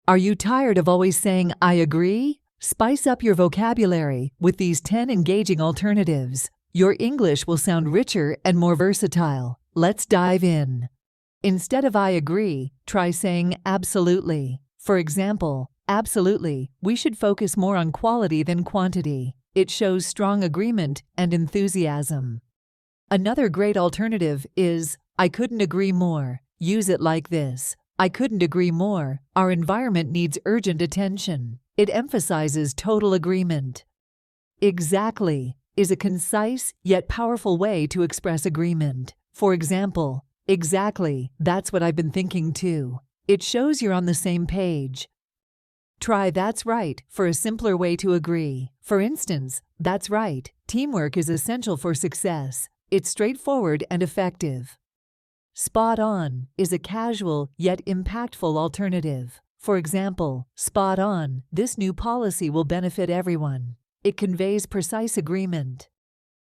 Are you tired of always saying, "I agree"? Spice up your vocabulary with these 10 engaging alternatives. Your English will sound richer and more versatile. Let's dive in. Instead of "I agree," try saying "absolutely." For example, "Absolutely, we should focus more on quality than quantity." It shows strong agreement and enthusiasm. Another great alternative is, "I couldn't agree more." Use it like this: "I couldn't agree more. Our environment needs urgent attention." It emphasizes total agreement. "Exactly" is a concise yet powerful way to express agreement. For example, "Exactly, that's what I've been thinking too." It shows you're on the same page. Try "That's right" for a simpler way to agree. For instance, "That's right. Teamwork is essential for success." It's straightforward and effective. "Spot on" is a casual yet impactful alternative. For example, "Spot on, this new policy will benefit everyone." It conveys precise agreement.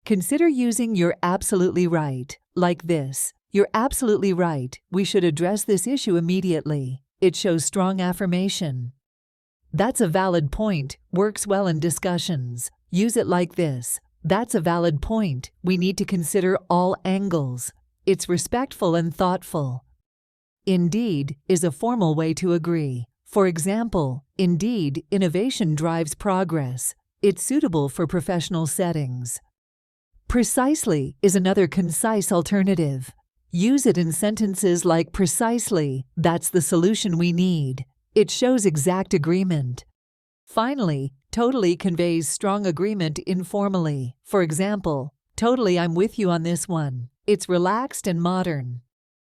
Consider using "You're absolutely right" like this: "You're absolutely right. We should address this issue immediately." It shows strong affirmation. "That's a valid point" works well in discussions. Use it like this: "That's a valid point. We need to consider all angles." It's respectful and thoughtful. "Indeed" is a formal way to agree. For example, "Indeed, innovation drives progress." It's suitable for professional settings. "Precisely" is another concise alternative. Use it in sentences like "Precisely, that's the solution we need." It shows exact agreement. Finally, "totally" conveys strong agreement informally. For example, "Totally, I'm with you on this one." It's relaxed and modern.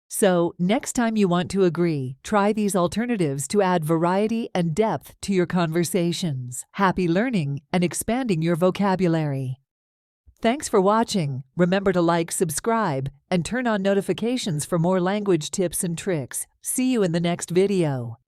So, next time you want to agree, try these alternatives to add variety and depth to your conversations. Happy learning and expanding your vocabulary. Thanks for watching. Remember to like, subscribe, and turn on notifications for more language tips and tricks. See you in the next video.